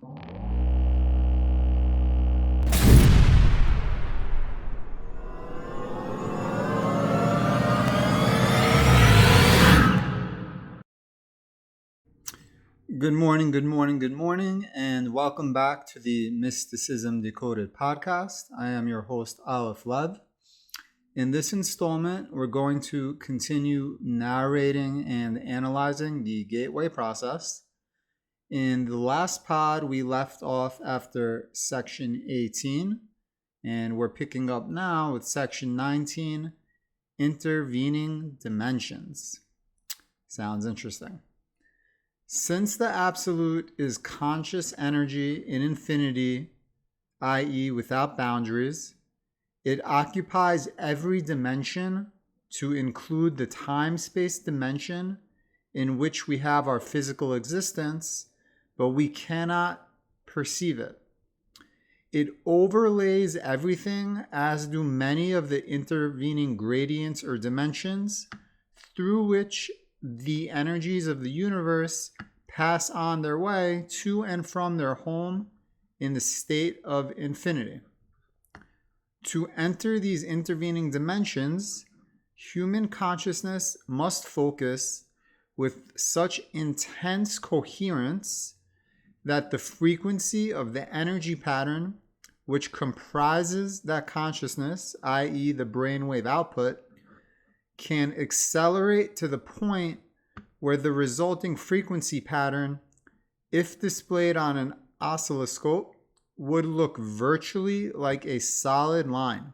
Good morning, good morning, good morning, and welcome back to the Mysticism Decoded Podcast. I am your host, Aleph Lev. In this installment, we're going to continue narrating and analyzing the gateway process. In the last pod, we left off after section 18, and we're picking up now with section 19, intervening dimensions. Sounds interesting. Since the Absolute is conscious energy in infinity, i.e. without boundaries, it occupies every dimension to include the time-space dimension in which we have our physical existence, but we cannot perceive it. It overlays everything, as do many of the intervening gradients or dimensions through which the energies of the universe pass on their way to and from their home in the state of infinity. To enter these intervening dimensions, human consciousness must focus with such intense coherence that the frequency of the energy pattern which comprises that consciousness, i.e. the brainwave output, can accelerate to the point where the resulting frequency pattern, if displayed on an oscilloscope, would look virtually like a solid line.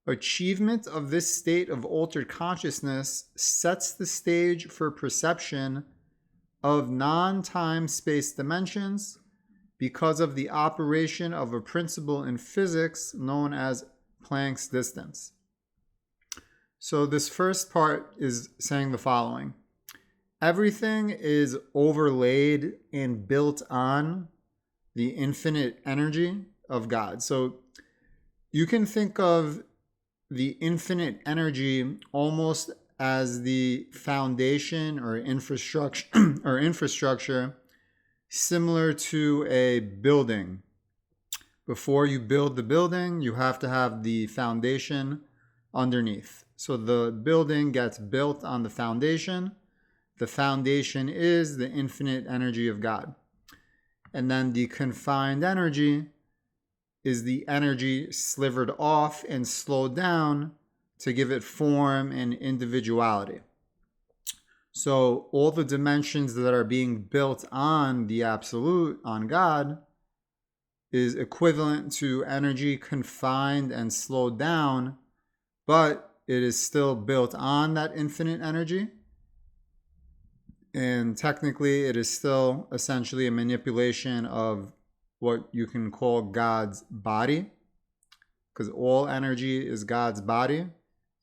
Achievement of this state of altered consciousness sets the stage for perception of non-time-space dimensions because of the operation of a principle in physics known as Planck's distance. So this first part is saying the following. Everything is overlaid and built on the infinite energy of God. So you can think of the infinite energy almost as the foundation or infrastructure similar to a building. Before you build the building, you have to have the foundation underneath. So the building gets built on the foundation. The foundation is the infinite energy of God. And then the confined energy is the energy slivered off and slowed down to give it form and individuality. So all the dimensions that are being built on the Absolute, on God, is equivalent to energy confined and slowed down, but it is still built on that infinite energy. And technically, it is still essentially a manipulation of what you can call God's body, because all energy is God's body,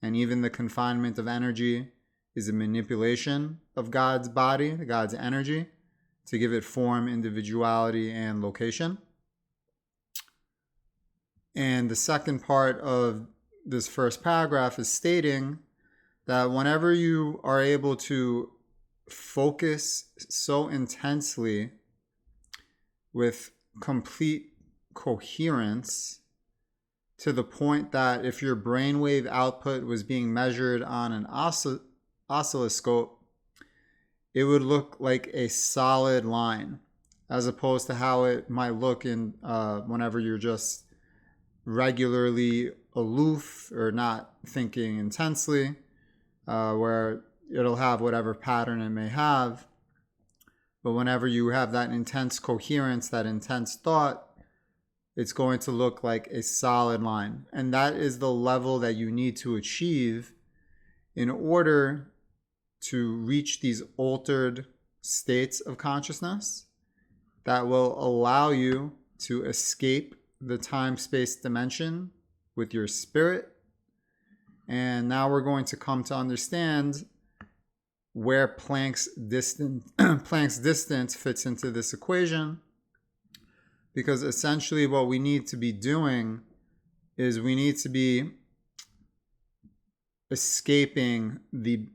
and even the confinement of energy is a manipulation of God's body, God's energy, to give it form, individuality, and location. And the second part of this first paragraph is stating that whenever you are able to focus so intensely with complete coherence to the point that if your brainwave output was being measured on an oscilloscope, it would look like a solid line, as opposed to how it might look in whenever you're just regularly aloof or not thinking intensely, where it'll have whatever pattern it may have. But whenever you have that intense coherence, that intense thought, it's going to look like a solid line. And that is the level that you need to achieve in order to reach these altered states of consciousness that will allow you to escape the time-space dimension with your spirit. And now we're going to come to understand where Planck's distance fits into this equation. Because essentially what we need to be doing is we need to be escaping the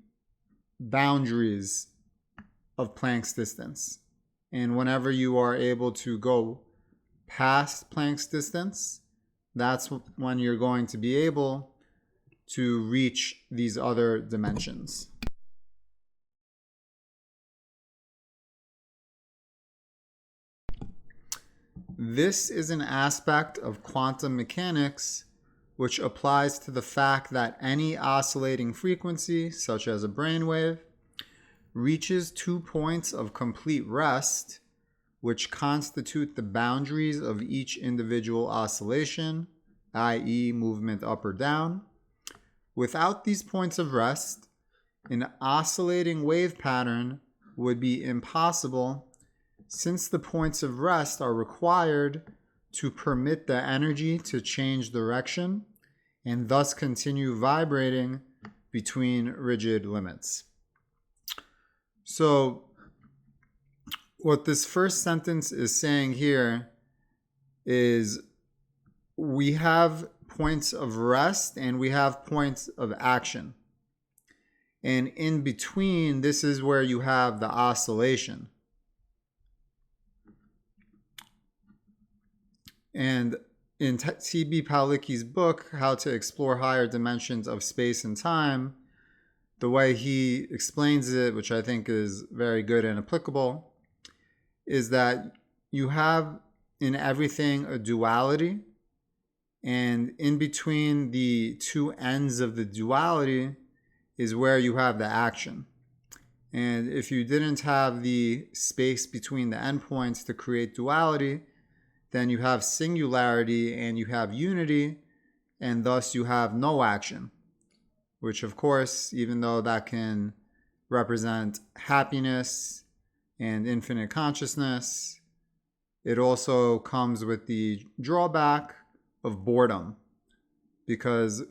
boundaries of Planck's distance. And whenever you are able to go past Planck's distance, that's when you're going to be able to reach these other dimensions. This is an aspect of quantum mechanics which applies to the fact that any oscillating frequency, such as a brainwave, reaches 2 points of complete rest, which constitute the boundaries of each individual oscillation, i.e., movement up or down. Without these points of rest, an oscillating wave pattern would be impossible, since the points of rest are required to permit the energy to change direction and thus continue vibrating between rigid limits. So, what this first sentence is saying here is we have points of rest and we have points of action. And in between, this is where you have the oscillation. And in T.B. Palicki's book, How to Explore Higher Dimensions of Space and Time, the way he explains it, which I think is very good and applicable, is that you have in everything a duality, and in between the two ends of the duality is where you have the action. And if you didn't have the space between the endpoints to create duality, then you have singularity and you have unity, and thus you have no action. Which, of course, even though that can represent happiness and infinite consciousness, it also comes with the drawback of boredom. Because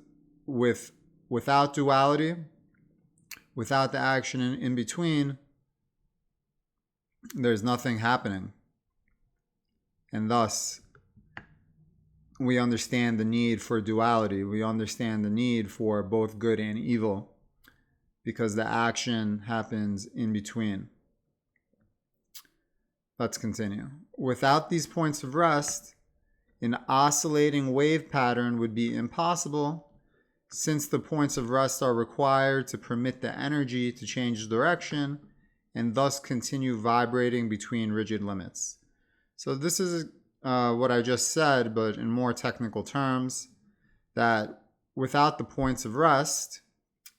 without duality, without the action in between, there's nothing happening. And thus, we understand the need for duality. We understand the need for both good and evil, because the action happens in between. Let's continue. Without these points of rest, an oscillating wave pattern would be impossible, since the points of rest are required to permit the energy to change direction and thus continue vibrating between rigid limits. So this is what I just said, but in more technical terms, that without the points of rest,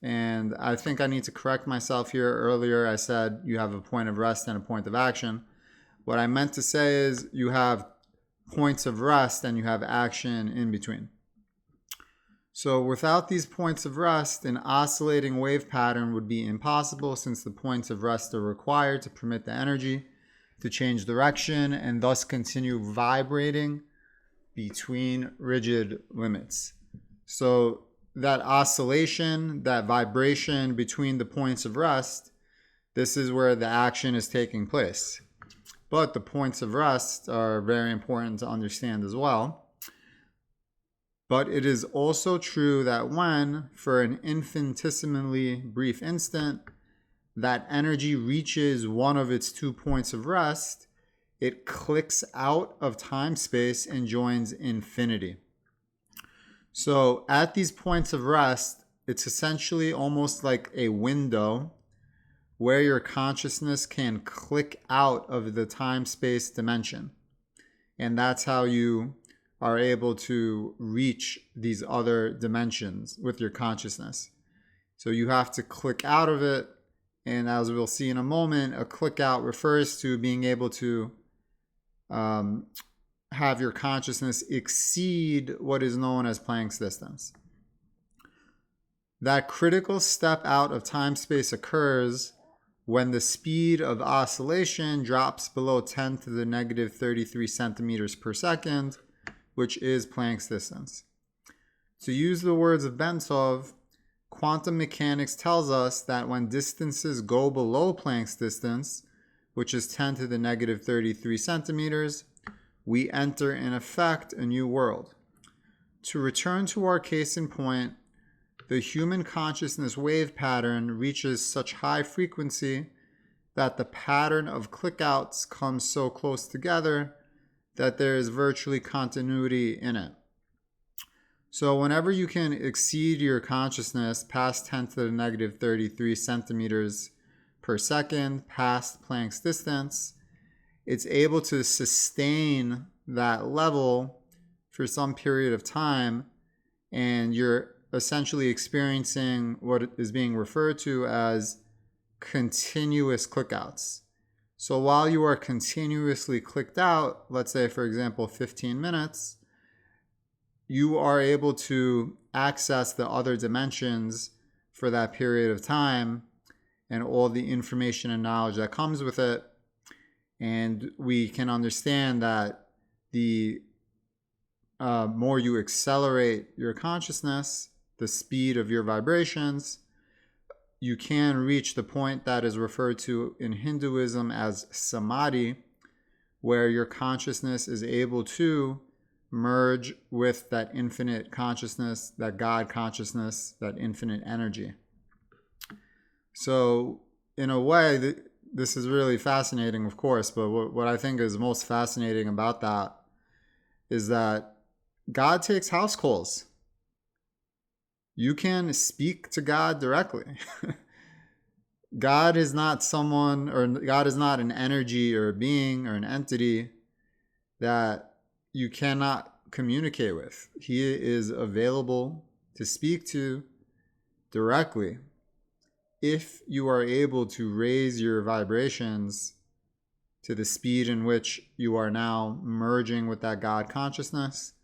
and I think I need to correct myself here. Earlier I said you have a point of rest and a point of action. What I meant to say is you have points of rest and you have action in between. So without these points of rest, an oscillating wave pattern would be impossible, since the points of rest are required to permit the energy to change direction and thus continue vibrating between rigid limits. So that oscillation, that vibration between the points of rest, this is where the action is taking place. But the points of rest are very important to understand as well. But it is also true that when, for an infinitesimally brief instant, that energy reaches one of its 2 points of rest, it clicks out of time-space and joins infinity. So at these points of rest, it's essentially almost like a window where your consciousness can click out of the time-space dimension. And that's how you are able to reach these other dimensions with your consciousness. So you have to click out of it. And as we'll see in a moment, a click out refers to being able to have your consciousness exceed what is known as Planck's distance. That critical step out of time-space occurs when the speed of oscillation drops below 10 to the negative 33 centimeters per second, which is Planck's distance. To use the words of Bentov, quantum mechanics tells us that when distances go below Planck's distance, which is 10 to the negative 33 centimeters, we enter, in effect, a new world. To return to our case in point, the human consciousness wave pattern reaches such high frequency that the pattern of clickouts comes so close together that there is virtually continuity in it. So whenever you can exceed your consciousness past 10 to the negative 33 centimeters per second, past Planck's distance, it's able to sustain that level for some period of time, and you're essentially experiencing what is being referred to as continuous clickouts. So while you are continuously clicked out, let's say, for example, 15 minutes, you are able to access the other dimensions for that period of time and all the information and knowledge that comes with it. And we can understand that the more you accelerate your consciousness, the speed of your vibrations, you can reach the point that is referred to in Hinduism as samadhi, where your consciousness is able to merge with that infinite consciousness, that God consciousness, that infinite energy. So in a way, this is really fascinating, of course, but what I think is most fascinating about that is that God takes house calls. You can speak to God directly. God is not someone, or God is not an energy or a being or an entity that you cannot communicate with. He is available to speak to directly if you are able to raise your vibrations to the speed in which you are now merging with that God consciousness.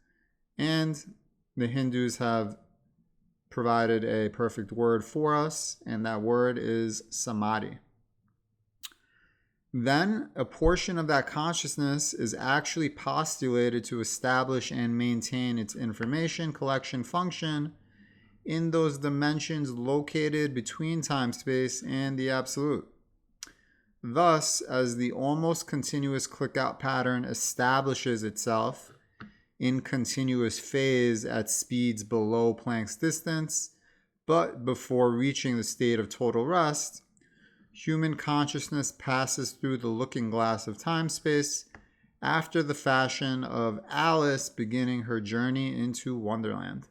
And the Hindus have provided a perfect word for us, and that word is samadhi. Then a portion of that consciousness is actually postulated to establish and maintain its information collection function in those dimensions located between time-space and the absolute. Thus, as the almost continuous click-out pattern establishes itself in continuous phase at speeds below Planck's distance, but before reaching the state of total rest, human consciousness passes through the looking glass of time-space after the fashion of Alice beginning her journey into Wonderland.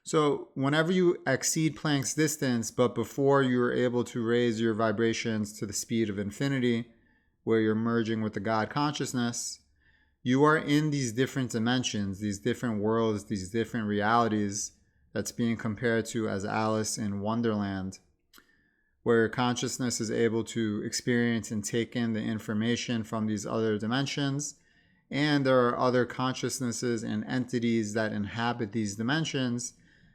So whenever you exceed Planck's distance, but before you're able to raise your vibrations to the speed of infinity, where you're merging with the God consciousness, you are in these different dimensions, these different worlds, these different realities that's being compared to as Alice in Wonderland, where consciousness is able to experience and take in the information from these other dimensions. And there are other consciousnesses and entities that inhabit these dimensions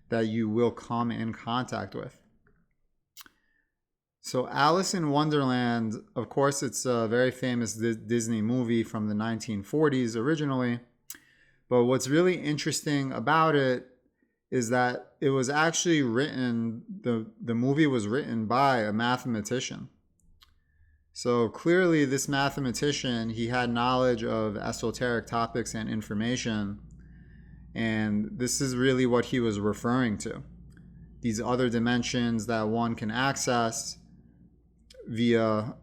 that you will come in contact with. So Alice in Wonderland, of course, it's a very famous Disney movie from the 1940s originally. But what's really interesting about it is that it was actually written, the movie was written by a mathematician. So clearly this mathematician, he had knowledge of esoteric topics and information, and this is really what he was referring to. These other dimensions that one can access via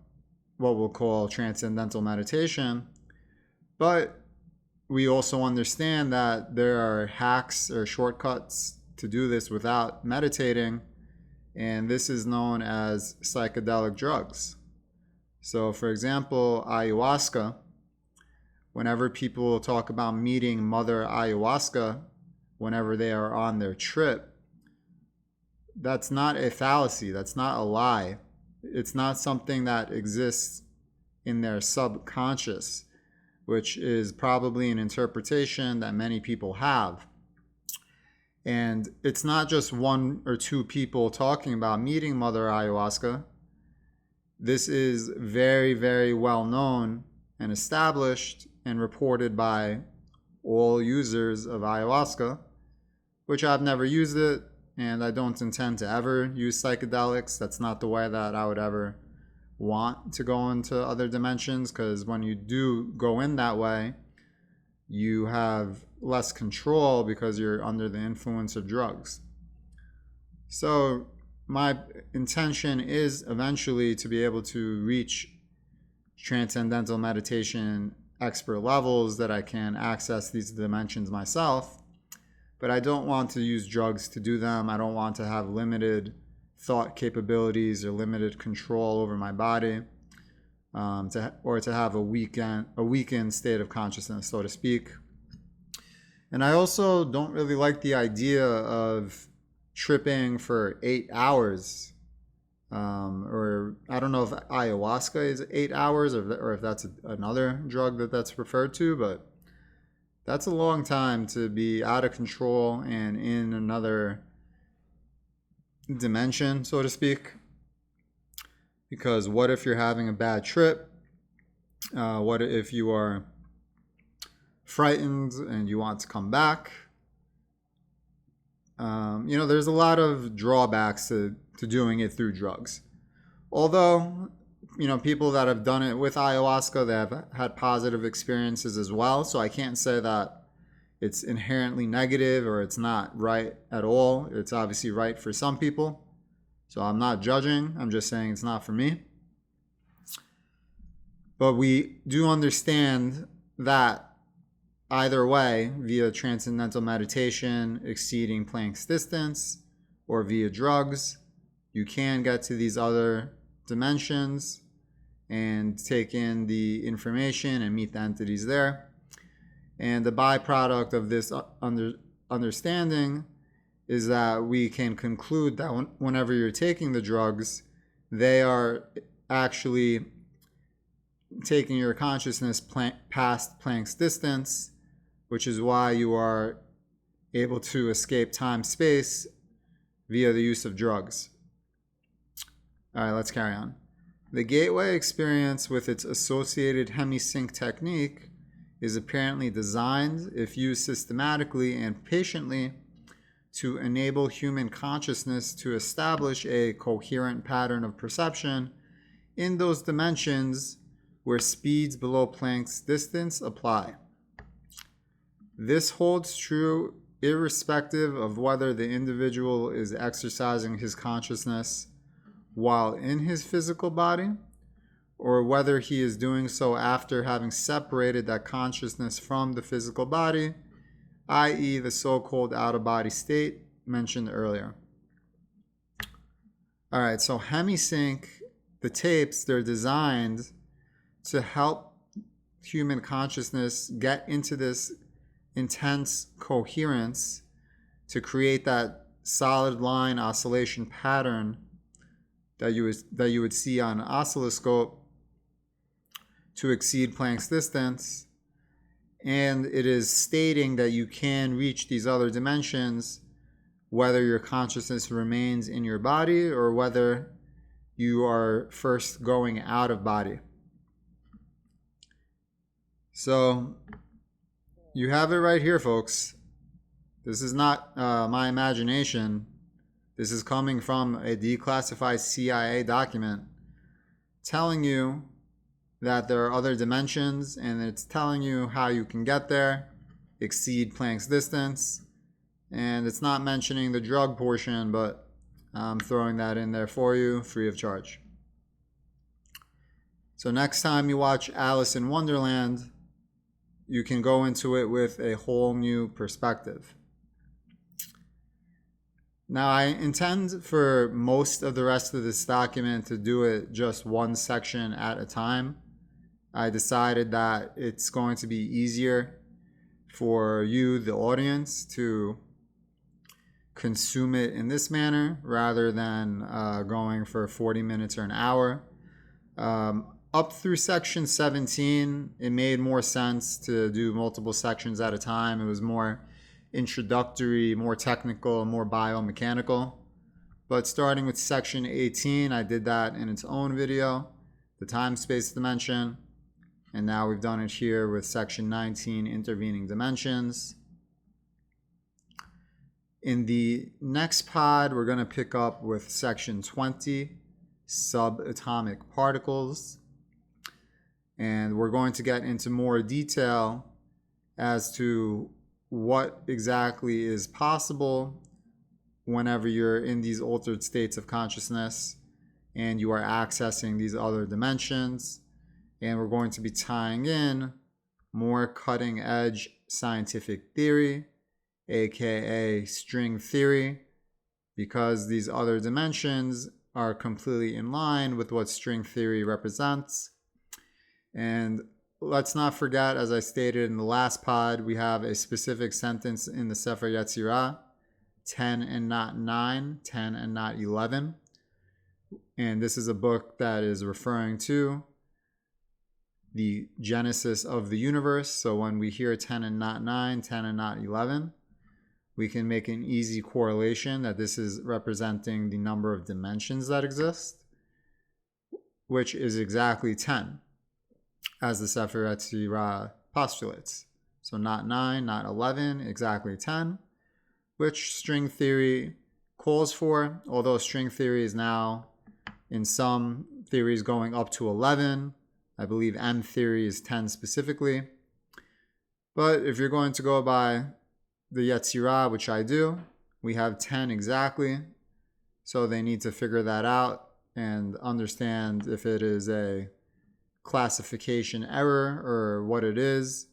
what we'll call transcendental meditation. But we also understand that there are hacks or shortcuts to do this without meditating, and this is known as psychedelic drugs. So for example, ayahuasca, whenever people talk about meeting Mother Ayahuasca, whenever they are on their trip, that's not a fallacy, that's not a lie. It's not something that exists in their subconscious, which is probably an interpretation that many people have. And it's not just one or two people talking about meeting Mother Ayahuasca. This is very, very well known and established and reported by all users of ayahuasca, which I've never used it, and I don't intend to ever use psychedelics. That's not the way that I would ever want to go into other dimensions, because when you do go in that way, you have less control because you're under the influence of drugs. So my intention is eventually to be able to reach transcendental meditation expert levels that I can access these dimensions myself, but I don't want to use drugs to do them. I don't want to have limited thought capabilities or limited control over my body, to have a weakened state of consciousness, so to speak. And I also don't really like the idea of tripping for 8 hours. Or I don't know if ayahuasca is 8 hours or if that's another drug that's referred to, but that's a long time to be out of control and in another dimension, so to speak. Because what if you're having a bad trip? What if you are frightened and you want to come back? There's a lot of drawbacks to doing it through drugs. Although, people that have done it with ayahuasca, they have had positive experiences as well. So I can't say that it's inherently negative or it's not right at all. It's obviously right for some people. So I'm not judging. I'm just saying it's not for me. But we do understand that either way, via transcendental meditation, exceeding Planck's distance, or via drugs, you can get to these other dimensions and take in the information and meet the entities there. And the byproduct of this understanding is that we can conclude that whenever you're taking the drugs, they are actually taking your consciousness past Planck's distance, which is why you are able to escape time-space via the use of drugs. All right, let's carry on. The gateway experience with its associated hemisync technique is apparently designed, if used systematically and patiently, to enable human consciousness to establish a coherent pattern of perception in those dimensions where speeds below Planck's distance apply. This holds true irrespective of whether the individual is exercising his consciousness while in his physical body, or whether he is doing so after having separated that consciousness from the physical body, i.e. the so-called out-of-body state mentioned earlier. All right, so hemisync, the tapes, they're designed to help human consciousness get into this intense coherence to create that solid line oscillation pattern that you would see on an oscilloscope to exceed Planck's distance. And it is stating that you can reach these other dimensions whether your consciousness remains in your body or whether you are first going out of body. So you have it right here, folks. This is not my imagination. This is coming from a declassified CIA document telling you that there are other dimensions, and it's telling you how you can get there, exceed Planck's distance. And it's not mentioning the drug portion, but I'm throwing that in there for you free of charge. So next time you watch Alice in Wonderland, you can go into it with a whole new perspective. Now, I intend for most of the rest of this document to do it just one section at a time. I decided that it's going to be easier for you, the audience, to consume it in this manner rather than going for 40 minutes or an hour. Up through section 17, it made more sense to do multiple sections at a time. It was more introductory, more technical, more biomechanical. But starting with section 18, I did that in its own video, the time-space dimension. And now we've done it here with section 19, intervening dimensions. In the next pod, we're going to pick up with section 20, subatomic particles. And we're going to get into more detail as to what exactly is possible whenever you're in these altered states of consciousness and you are accessing these other dimensions. And we're going to be tying in more cutting edge scientific theory, aka string theory, because these other dimensions are completely in line with what string theory represents. And let's not forget, as I stated in the last pod, we have a specific sentence in the Sefer Yetzirah, 10 and not 9, 10 and not 11. And this is a book that is referring to the genesis of the universe. So when we hear 10 and not 9, 10 and not 11, we can make an easy correlation that this is representing the number of dimensions that exist, which is exactly 10, as the Sefer Yetzirah postulates. So not 9, not 11, exactly 10, which string theory calls for, although string theory is now, in some theories, going up to 11. I believe M theory is 10 specifically. But if you're going to go by the Yetzirah, which I do, we have 10 exactly. So they need to figure that out and understand if it is a classification error or what it is.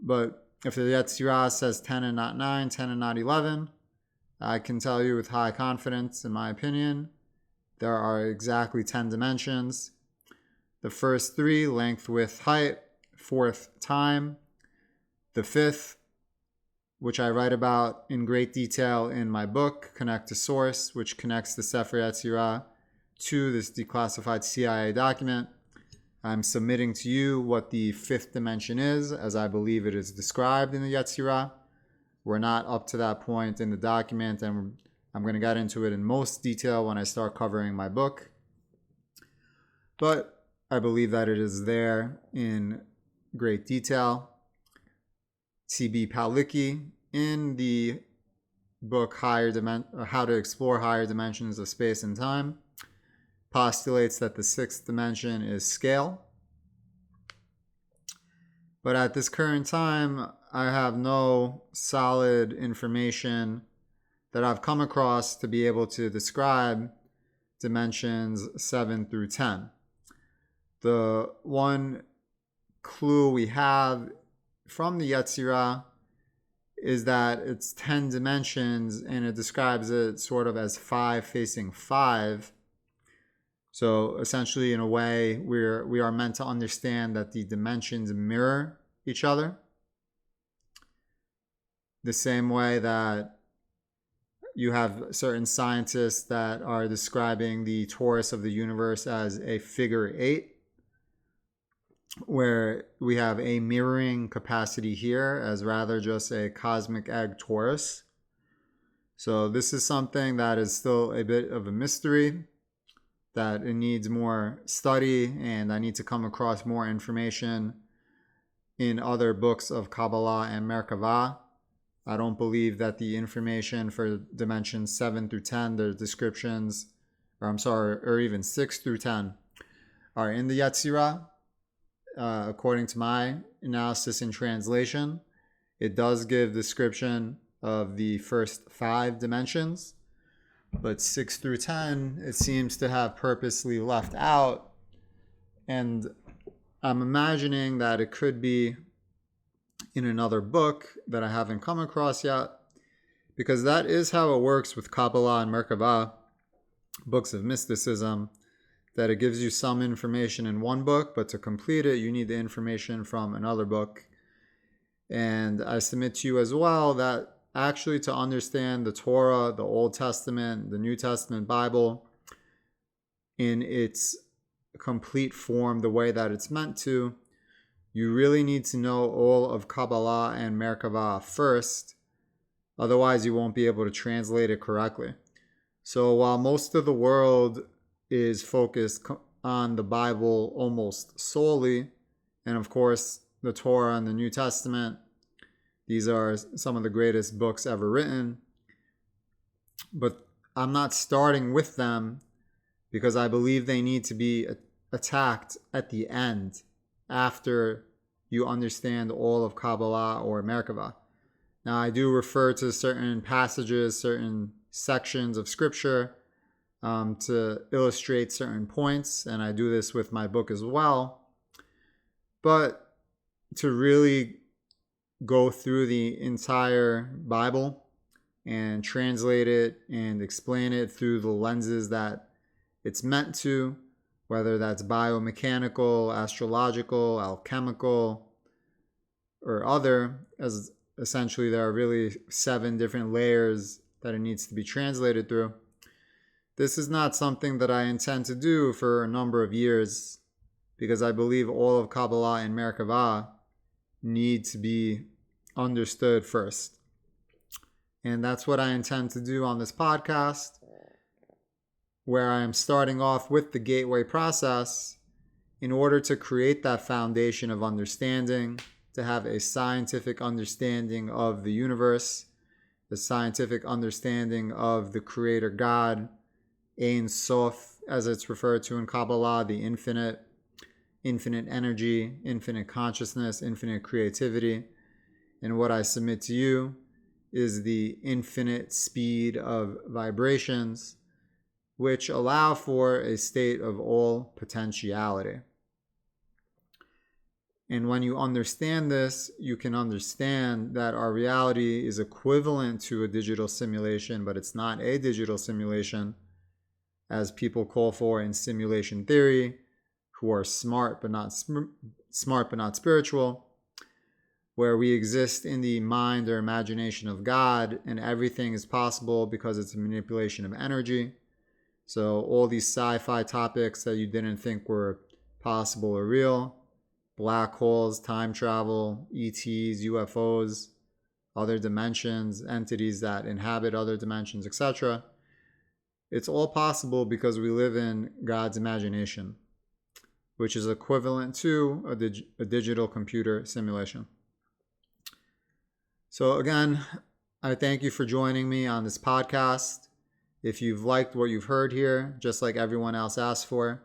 But if the Yetzirah says 10 and not 9, 10 and not 11, I can tell you with high confidence, in my opinion, there are exactly 10 dimensions. The first 3, length, width, height. 4th, time. The 5th, which I write about in great detail in my book, Connect to Source, which connects the Sefer Yetzirah to this declassified CIA document. I'm submitting to you what the 5th dimension is, as I believe it is described in the Yetzirah. We're not up to that point in the document, and I'm going to get into it in most detail when I start covering my book. But I believe that it is there in great detail. T.B. Palicki, in the book How to Explore Higher Dimensions of Space and Time, postulates that the 6th dimension is scale. But at this current time, I have no solid information that I've come across to be able to describe dimensions 7 through 10. The one clue we have from the Yetzirah is that it's 10 dimensions, and it describes it sort of as 5 facing 5. So essentially, in a way, we are meant to understand that the dimensions mirror each other. The same way that you have certain scientists that are describing the torus of the universe as a figure 8, where we have a mirroring capacity here as rather just a cosmic egg torus. So this is something that is still a bit of a mystery, that it needs more study, and I need to come across more information in other books of Kabbalah and Merkavah. I don't believe that the information for dimensions 7 through 10, the descriptions, or even 6 through 10, are in the Yetzirah. According to my analysis and translation, it does give description of the first 5 dimensions, but 6 through 10, it seems to have purposely left out. And I'm imagining that it could be in another book that I haven't come across yet, because that is how it works with Kabbalah and Merkavah, books of mysticism, that it gives you some information in one book, but to complete it, you need the information from another book. And I submit to you as well that actually to understand the Torah, the Old Testament, the New Testament Bible, in its complete form, the way that it's meant to, you really need to know all of Kabbalah and Merkavah first. Otherwise, you won't be able to translate it correctly. So while most of the world is focused on the Bible almost solely, and of course the Torah and the New Testament, these are some of the greatest books ever written, but I'm not starting with them because I believe they need to be attacked at the end, after you understand all of Kabbalah or Merkavah. Now, I do refer to certain passages, certain sections of scripture to illustrate certain points, and I do this with my book as well. But to really go through the entire Bible and translate it and explain it through the lenses that it's meant to, whether that's biomechanical, astrological, alchemical, or other, as essentially there are really 7 different layers that it needs to be translated through. This is not something that I intend to do for a number of years, because I believe all of Kabbalah and Merkavah need to be understood first. And that's what I intend to do on this podcast, where I am starting off with the gateway process in order to create that foundation of understanding, to have a scientific understanding of the universe, the scientific understanding of the Creator God, Ein Sof, as it's referred to in Kabbalah, the infinite energy, infinite consciousness, infinite creativity. And what I submit to you is the infinite speed of vibrations, which allow for a state of all potentiality. And when you understand this, you can understand that our reality is equivalent to a digital simulation, but it's not a digital simulation, as people call for in simulation theory, who are smart but not spiritual, where we exist in the mind or imagination of God, and everything is possible because it's a manipulation of energy. So all these sci-fi topics that you didn't think were possible or real, black holes, time travel, ETs, UFOs, other dimensions, entities that inhabit other dimensions, etc. It's all possible because we live in God's imagination, which is equivalent to a digital computer simulation. So again, I thank you for joining me on this podcast. If you've liked what you've heard here, just like everyone else asked for,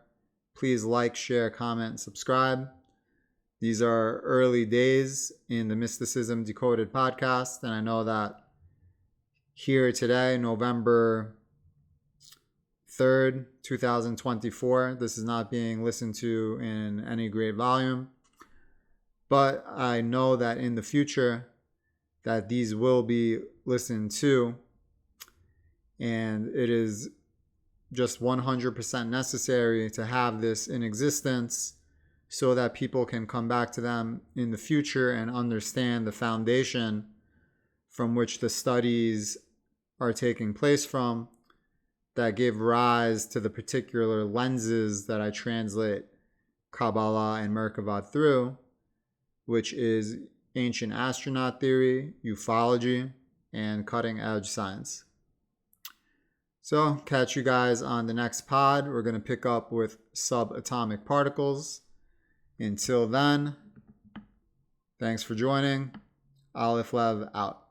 please like, share, comment, and subscribe. These are early days in the Mysticism Decoded Podcast, and I know that here today, November 3rd, 2024, this is not being listened to in any great volume, but I know that in the future that these will be listened to, and it is just 100% necessary to have this in existence so that people can come back to them in the future and understand the foundation from which the studies are taking place from, that gave rise to the particular lenses that I translate Kabbalah and Merkavah through, which is ancient astronaut theory, ufology, and cutting-edge science. So, catch you guys on the next pod. We're going to pick up with subatomic particles. Until then, thanks for joining. Aleph Lev out.